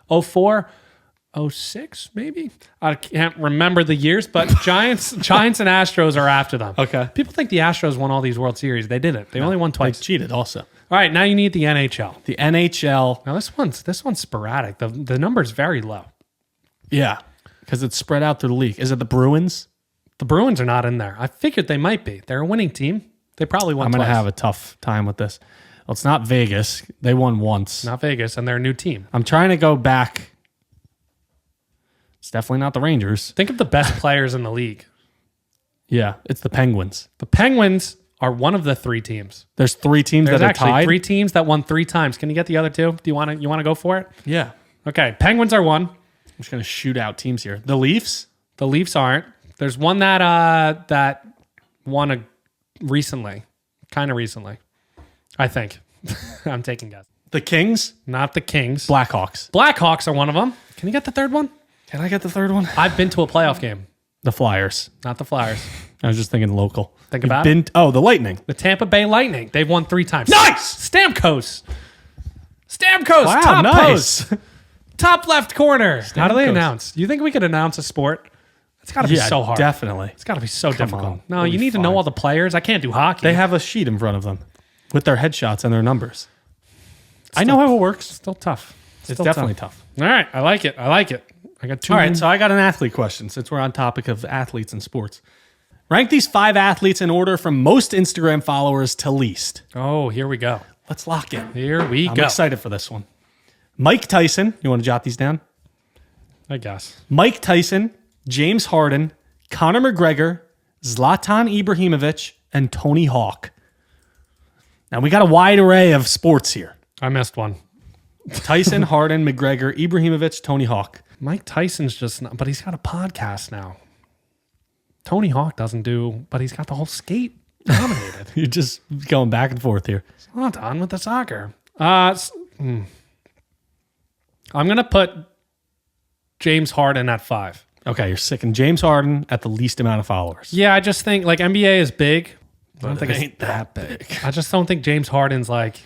not. 04, 06, maybe? I can't remember the years, but Giants and Astros are after them. Okay. People think the Astros won all these World Series. They didn't. They only won They twice. cheated also. All right, now you need the NHL. The NHL. Now this one's sporadic. The number's very low. Yeah, because it's spread out through the league. Is it the Bruins? The Bruins are not in there. I figured they might be. They're a winning team. They probably won I'm going twice. to have a tough time with this. Well, it's not Vegas. They won once. Not Vegas, and they're a new team. I'm trying to go back. It's definitely not the Rangers. Think of the best players in the league. Yeah, it's the Penguins. The Penguins are one of the 3 teams. There's 3 teams There's that are actually tied. 3 teams that won 3 times. Can you get the other 2? Do you want to go for it? Yeah. Okay, Penguins are 1. I'm just going to shoot out teams here. The Leafs? The Leafs aren't. There's one that won recently, kind of recently, I think. I'm taking guess. The Kings? Not the Kings. Blackhawks. Blackhawks are one of them. Can you get the third one? Can I get the third one? I've been to a playoff game. The Flyers. Not the Flyers. I was just thinking local. Think about it. The Lightning. The Tampa Bay Lightning. They've won 3 times. Nice! Stamkos. Wow, top nice. post. Top left corner. How do they Stamkos. announce? Do you think we could announce a sport? It's got to be so hard. Definitely. It's got to be so difficult. on. No, We'll you be need to know fine. all the players. I can't do hockey. They have a sheet in front of them with their headshots and their numbers. I know how it works. Still tough. It's Still definitely tough. All right. I like it. I got 2. All right, so I got an athlete question since we're on topic of athletes and sports. Rank these 5 athletes in order from most Instagram followers to least. Oh, here we go. Let's lock in. Here we I'm go. excited for this one. Mike Tyson. You want to jot these down? I guess. Mike Tyson, James Harden, Conor McGregor, Zlatan Ibrahimovic, and Tony Hawk. Now, we got a wide array of sports here. I missed one. Tyson, Harden, McGregor, Ibrahimovic, Tony Hawk. Mike Tyson's just not, but he's got a podcast now. Tony Hawk doesn't do, but he's got the whole skate dominated. You're just going back and forth here. It's not done with the soccer. I'm going to put James Harden at 5. Okay, you're sick. And James Harden at the least amount of followers. Yeah, I just think like NBA is big. I don't But think it it's ain't that big. I just don't think James Harden's like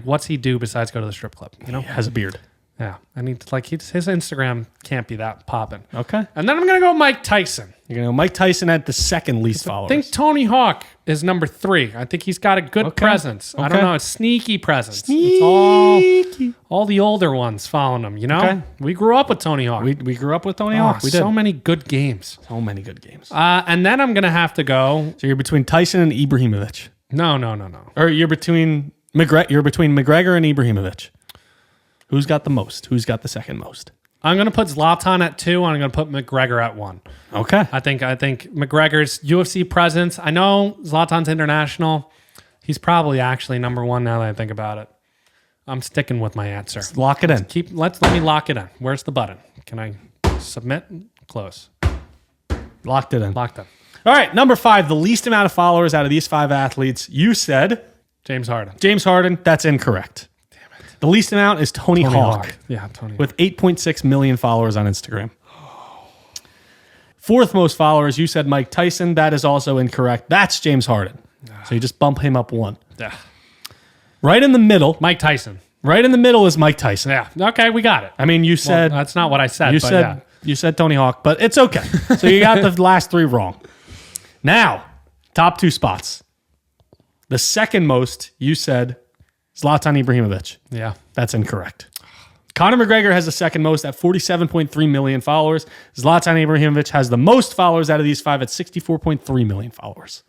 what's he do besides go to the strip club? You know? He has a beard. Yeah. I need to, his Instagram can't be that popping. Okay. And then I'm going to go Mike Tyson. You're going to go Mike Tyson at the second least I followers. think Tony Hawk is number 3. I think he's got a good presence. I don't Okay. know, a sneaky presence. It's all the older ones following him, you know? Okay. We grew up with Tony Hawk. We grew up with Tony Oh, Hawk. We did. so many good games. So many good games. And then I'm going to have to go. So you're between Tyson and Ibrahimovic. No. Or you're between McGregor and Ibrahimovic. Who's got the most? Who's got the second most? I'm going to put Zlatan at 2, and I'm going to put McGregor at 1. Okay. I think McGregor's UFC presence. I know Zlatan's international. He's probably actually number 1 now that I think about it. I'm sticking with my answer. Lock it in. Let me lock it in. Where's the button? Can I submit? Close. Locked it in. Locked in. All right, number 5, the least amount of followers out of these 5 athletes. You said James Harden. James Harden. That's incorrect. Damn it. The least amount is Tony Hawk. Yeah, Tony. With 8.6 million followers on Instagram. Fourth most followers, you said Mike Tyson. That is also incorrect. That's James Harden. So you just bump him up one. Yeah. Right in the middle. Mike Tyson. Right in the middle is Mike Tyson. Yeah. Okay, we got it. I mean, you said... that's not what I said. You said Tony Hawk, but it's okay. So you got the last three wrong. Now, top two spots. The second most, you said Zlatan Ibrahimovic. Yeah. That's incorrect. Conor McGregor has the second most at 47.3 million followers. Zlatan Ibrahimovic has the most followers out of these five at 64.3 million followers.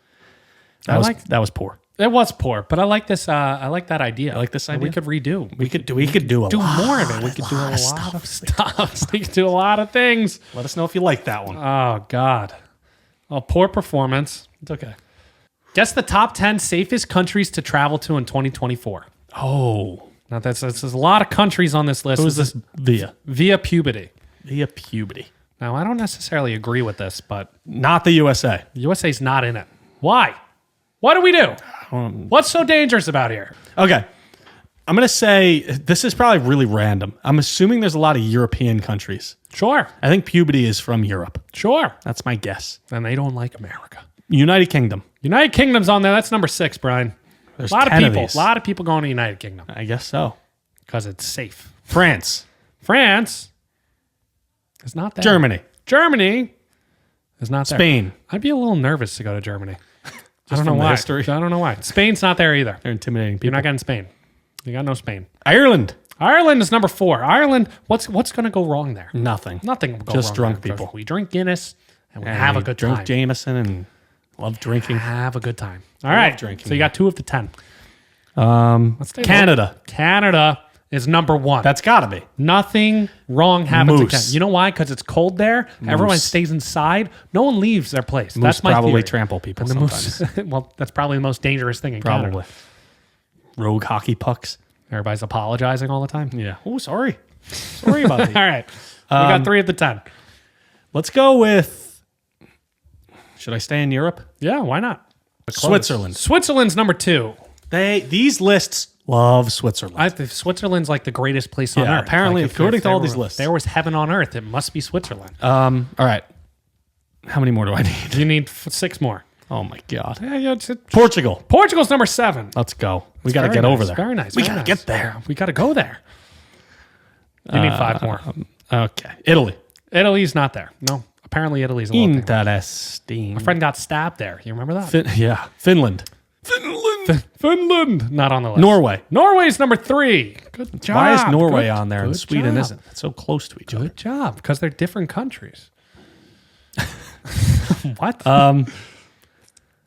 That was poor. It was poor, but I like this. I like that idea. I like this idea. We could redo. We could do a do lot. more of it. We could do a lot of stuff. We could do a lot of things. Let us know if you like that one. Oh God. Well, poor performance. It's okay. Guess the top 10 safest countries to travel to in 2024. Oh. Now there's a lot of countries on this list. Who is this via? Via puberty. Via puberty. Now I don't necessarily agree with this, but not the USA. The USA's not in it. Why? What do we do? What's so dangerous about here? Okay. I'm going to say this is probably really random. I'm assuming there's a lot of European countries. Sure. I think puberty is from Europe. Sure. That's my guess. And they don't like America. United Kingdom. United Kingdom's on there. That's number 6, Brian. There's a lot of 10 people. these. A lot of people going to United Kingdom. I guess so. Because it's safe. France. France is not there. Germany. Germany is not there. Spain. I'd be a little nervous to go to Germany. I don't know why. History. I don't know why. Spain's not there either. They're intimidating people. You're not getting Spain. You got no Spain. Ireland. Ireland is number 4. Ireland, what's going to go wrong there? Nothing. Nothing will go Just wrong drunk there. people. We drink Guinness and we have a good drink time. Jameson and love drinking. Have a good time. All right. Drinking. So you got 2 of the 10. Canada. Canada is number 1. That's got to be. Nothing wrong happens in Moose. Canada. You know why? Because it's cold there. Everyone stays inside. No one leaves their place. Moose That's my probably theory. trample people And the sometimes. moose, well, that's probably the most dangerous thing in Probably. Canada. Rogue hockey pucks. Everybody's apologizing all the time. Yeah. Oh, sorry. Sorry about All that. right. We got 3 of the 10. Let's go with... Should I stay in Europe? Yeah, why not? Switzerland. Switzerland's number 2. These lists love Switzerland. Switzerland's like the greatest place on Yeah, earth. apparently, Like, according to there all these were- lists. There was heaven on earth. It must be Switzerland. All right. How many more do I need? You need 6 more. Oh my God. Yeah, Portugal. Portugal's number 7. Let's go. We got to Very get nice, over there. Very nice. We very got to nice. get there. We got to go there. You need 5 more. Okay. Italy. Italy's not there. No. Apparently Italy's a little thing. Interesting. My friend got stabbed there. You remember that? Finland. Finland. Not on the list. Norway. Norway's number 3. Good job. Why is Norway Good- on there and good Sweden job. isn't? It's so close to each other. Good job. Because they're different countries. What?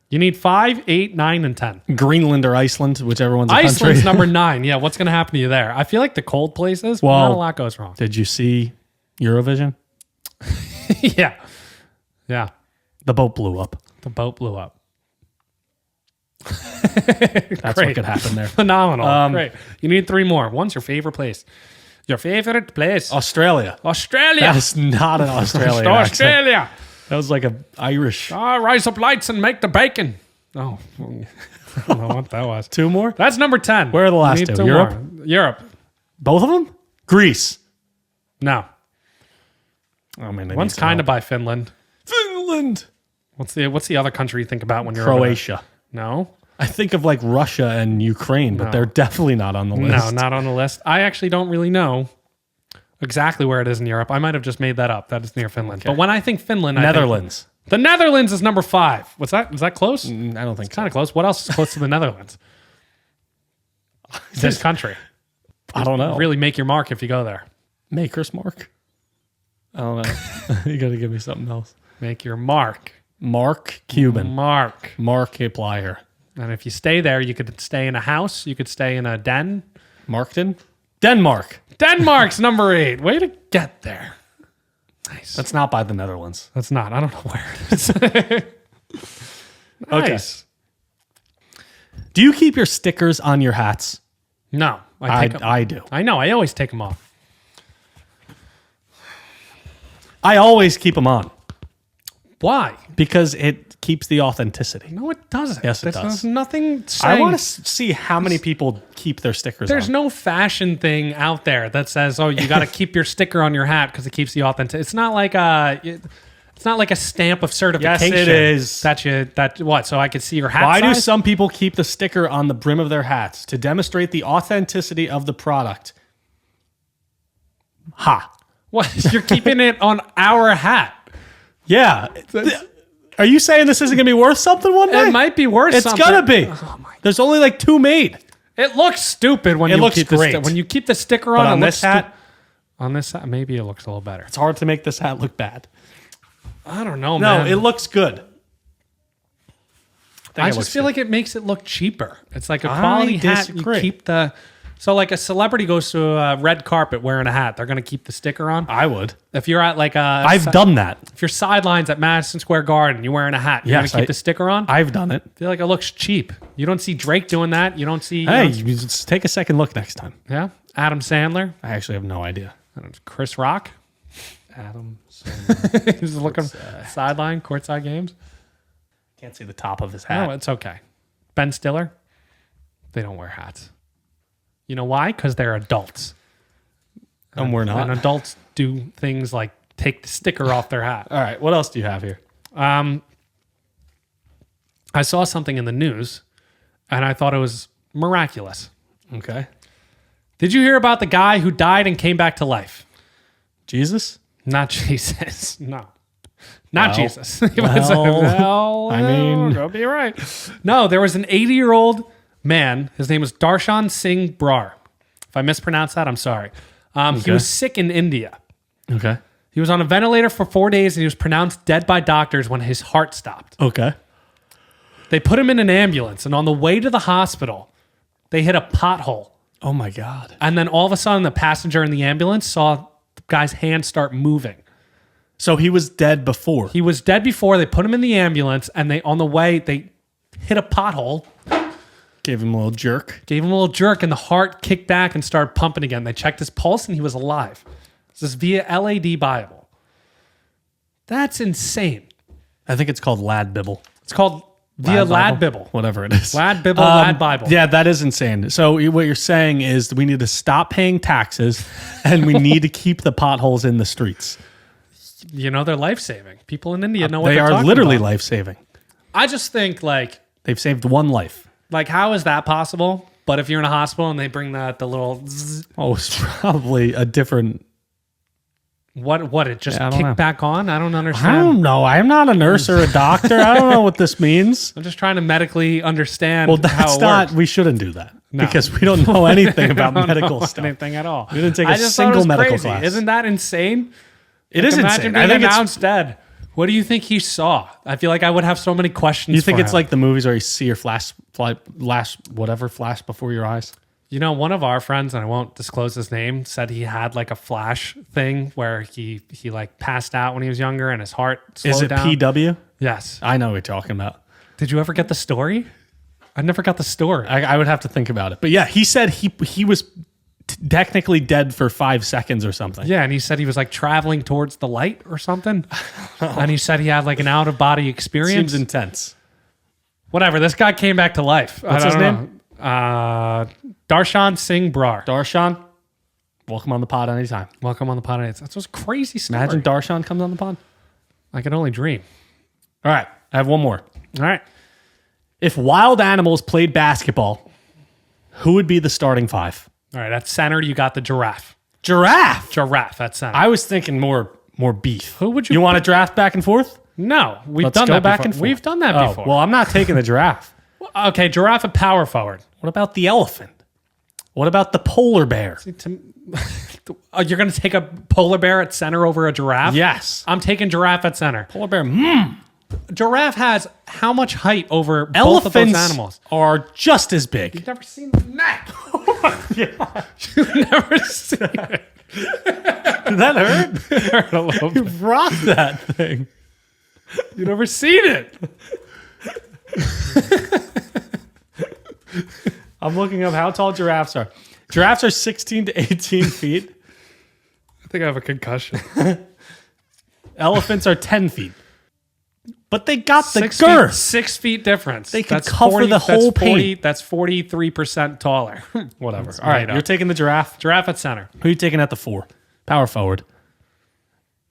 You need 5, 8, 9, and 10. Greenland or Iceland, whichever one's a Iceland's country. number 9. Yeah, what's going to happen to you there? I feel like the cold places, Well- not a lot goes wrong. Did you see Eurovision? Yeah. Yeah. The boat blew up. The boat blew up. That's what could happen there. Phenomenal. Great. You need 3 more. One's your favorite place. Your favorite place. Australia. Australia. That is not an Australian accent. Australia. That was like an Irish. Rise up lights and make the bacon. Oh, I don't know what that was. 2 more? That's number 10. Where are the last You need 2? 2 Europe? more. Europe. Both of them? Greece. No. Oh man, One's kind of by Finland. Finland. What's the other country you think about when you're Croatia. over there? No. I think of like Russia and Ukraine, but No. they're definitely not on the list. No, not on the list. I actually don't really know exactly where it is in Europe. I might have just made that up. That is near Finland. Okay. But when I think Finland, Netherlands. I think the Netherlands is number 5. What's that? Is that close? I don't think so. Kind of close. What else is close to the Netherlands? This country. I don't know. Really make your mark if you go there. Maker's Mark? I don't know. You got to give me something else. Make your mark. Mark Cuban. Mark. Markiplier. And if you stay there, you could stay in a house. You could stay in a den. Markton? Denmark. Denmark's number 8. Way to get there. Nice. That's not by the Netherlands. That's not. I don't know where it is. Nice. Do you keep your stickers on your hats? No. I do. I know. I always take them off. I always keep them on Why? because it keeps the authenticity. No, it doesn't. Yes, it does. There's nothing I saying. want to see how many people keep their stickers There's on. no fashion thing out there that says, "Oh, you got to keep your sticker on your hat because it keeps the authentic." It's not like It's not like a stamp of certification. Yes, it is. So I could see your hat Why do size? some people keep the sticker on the brim of their hats? To demonstrate the authenticity of the product. Ha. What? You're keeping it on our hat. Yeah. Are you saying this isn't going to be worth something one day? It might be worth something. It's going to be. There's only like 2 made. It looks stupid when It you looks keep great. when you keep the sticker on. But on it this looks hat, on this hat, maybe it looks a little better. it's hard to make this hat look bad. I don't know, No, man. it looks good. I just feel like it makes it look cheaper. It's like a quality hat. You disagree. keep the so like a celebrity goes to a red carpet wearing a hat, they're gonna keep the sticker on. I would. If you're at like a I've done that. if you're sidelines at Madison Square Garden, you're wearing a hat, you're Yes, gonna keep the sticker on. I've done it. I feel like it looks cheap. You don't see Drake doing that. You don't see Hey, you just take a second look next time. yeah, Adam Sandler, I actually have no idea. Chris Rock. Adam Sandler. He's looking sideline, courtside games. Can't see the top of his hat. No, it's okay. Ben Stiller, they don't wear hats. You know why? Because they're adults. And we're not. And adults do things like take the sticker off their hat. All right, what else do you have here? I saw something in the news, and I thought it was miraculous. Okay. Did you hear about the guy who died and came back to life? Jesus? Not Jesus. No. Not Well, Jesus. well, I mean- you'll be right. No, there was an 80-year-old man. His name was Darshan Singh Brar. If I mispronounced that, I'm sorry. He was sick in India. Okay. He was on a ventilator for 4 days, and he was pronounced dead by doctors when his heart stopped. Okay. They put him in an ambulance, and on the way to the hospital, they hit a pothole. Oh my God. And then all of a sudden, the passenger in the ambulance saw the guy's hand start moving. So he was dead before. He was dead before. They put him in the ambulance, and on the way, they hit a pothole, Gave him a little jerk. gave him a little jerk, and the heart kicked back and started pumping again. They checked his pulse, and he was alive. This is via LAD Bible. That's insane. I think it's called Lad Bibble. It's called via Lad Bible. Whatever it is. Lad Bible, Lad Bible. Yeah, that is insane. So what you're saying is we need to stop paying taxes and we need to keep the potholes in the streets. You know, they're life-saving. People in India know what They they're are talking literally about. life-saving. I just think, like, They've saved one life. how is that possible? But if you're in a hospital and they bring the little zzz, Oh, it's probably a different... what it just Yeah, I don't know. kicked back on? I don't I understand. don't know. I'm not a nurse or a doctor. I don't know what this means. I'm just trying to medically understand Well, how that's it not... works. We shouldn't do that. Because we don't know anything about I don't medical know stuff. anything at all. We didn't take I a just thought it single was medical crazy. class. Isn't that insane? It is Imagine insane. being I think it's... announced dead. What do you think he saw? I feel like I would have so many questions. You think for it's him. like the movies where you see your flash before your eyes? You know, one of our friends, and I won't disclose his name, said he had like a flash thing where he like passed out when he was younger and his heart slowed Is it down. PW? Yes. I know what you're talking about. Did you ever get the story? I never got the story. I would have to think about it. But yeah, he said he was technically dead for 5 seconds or something. Yeah, and he said he was like traveling towards the light or something. And he said he had like an out of body experience. Seems intense. Whatever. This guy came back to life. What's his name? Darshan Singh Brar. Darshan, welcome on the pod anytime. Welcome on the pod. That's what's crazy story. Imagine Darshan comes on the pod. I can only dream. All right, I have one more. All right. If wild animals played basketball, who would be the starting five? All right. At center, you got the giraffe. Giraffe. Giraffe at center. I was thinking more beef. Who would you? You want to draft back and forth? No, we've Let's done go that back before. and forth. We've done that Oh, before. well, I'm not taking the giraffe. Okay, giraffe at power forward. What about the elephant? What about the polar bear? You're going to take a polar bear at center over a giraffe? Yes. I'm taking giraffe at center. Polar bear. Giraffe has how much height over both of those Elephants animals? are just as big. You've never seen the neck. You've never seen it. Did that hurt? Hurt a little bit. You rocked that thing. You've never seen it. I'm looking up how tall giraffes are. Giraffes are 16 to 18 feet. I think I have a concussion. Elephants are 10 feet. But they got the 6 girth. 6 feet difference. They could cover the whole paint. That's 43% taller. Whatever. All right, made you're up. taking the Giraffe at center. Who are you taking at the 4? Power forward.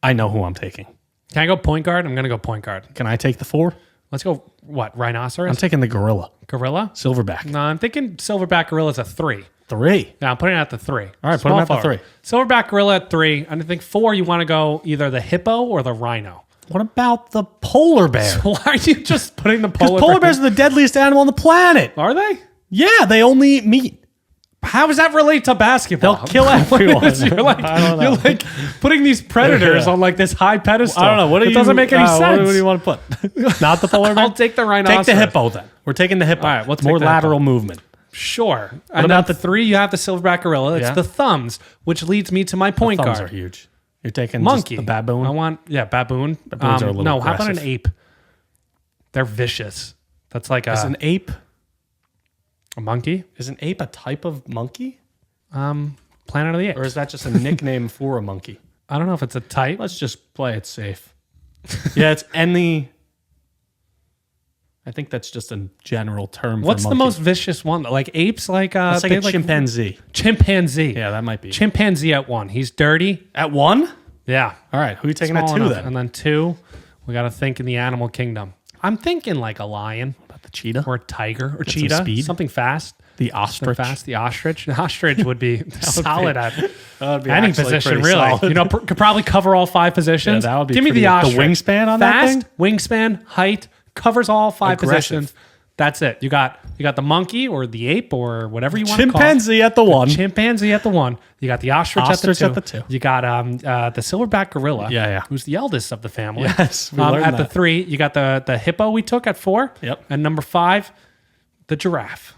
I know who I'm taking. Can I go point guard? I'm gonna go point guard. Can I take the 4? Let's go. What? Rhinoceros? I'm taking the gorilla. Gorilla? Silverback. No, I'm thinking silverback gorilla's a 3. 3. Yeah, I'm putting it at the 3. All right, put him at the 3. Silverback gorilla at 3. And I think 4, you want to go either the hippo or the rhino. What about the polar bear? Why are you just putting the Because polar polar bears are the deadliest animal on the planet. Are they? Yeah, they only eat meat. How does that relate to basketball? They'll kill everyone. you're like putting these predators on like this high pedestal. I don't know. It doesn't make any sense. What do you want to put? Not the polar bear? I'll take the rhinoceros. Take the hippo then. We're taking the hippo. All right, let's more take the lateral hippo. movement. Sure. And about then the 3, you have the silverback gorilla. It's Yeah. the thumbs, which leads me to my point Thumbs guard. are huge. You're taking Monkey. just the baboon. I want, baboon. Baboons are a little no, how about an aggressive. ape? They're vicious. That's like Is an ape a monkey. is an ape a type of monkey? Planet of the Apes. Or is that just a nickname for a monkey? I don't know if it's a type. Let's just play it safe. Yeah, it's any. I think that's just a general term. What's for the monkey. most vicious one? Like apes, like It's like they a chimpanzee. Chimpanzee. Yeah, that might be. Chimpanzee at 1. He's dirty. At 1? Yeah. All right, who are you taking at Small 2 enough. then? And then 2, we got to think in the animal kingdom. I'm thinking like a lion About the cheetah? or a tiger or some cheetah. speed. Something fast. The Something ostrich? fast. The ostrich. The ostrich would be solid at That would be any actually position, pretty really. solid. You know, could probably cover all 5 positions. Yeah, that would be Give me pretty the good. ostrich. The wingspan on that fast, thing? wingspan, height, covers all 5 Aggressive. positions. That's it. You got the monkey or the ape or whatever you want to call it. Chimpanzee at the 1. Chimpanzee at the 1. You got the ostrich Ostrich at at the the 2. 2. You got the silverback gorilla. Yeah. Who's the eldest of the family. Yes, we learned at the that. 3, you got the hippo we took at 4. Yep. And number 5, the giraffe.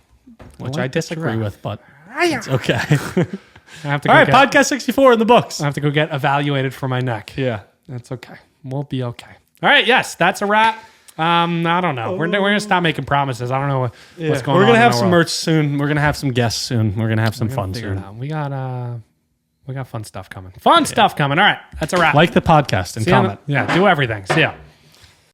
Which like I the disagree giraffe. with, but it's okay. I have to All go right, get, podcast 64 in the books. I have to go get evaluated for my neck. Yeah. That's okay. We'll be okay. All right. Yes, that's a wrap. I don't know. We're gonna stop making promises. I don't know what's going on. We're going to in have the some world. merch soon. We're going to have some guests soon. We're going to have some fun Figure it soon. out. We got fun stuff coming. Fun stuff coming. All right. That's a wrap. Like the podcast and See you on comment. the- yeah. Do everything. See ya.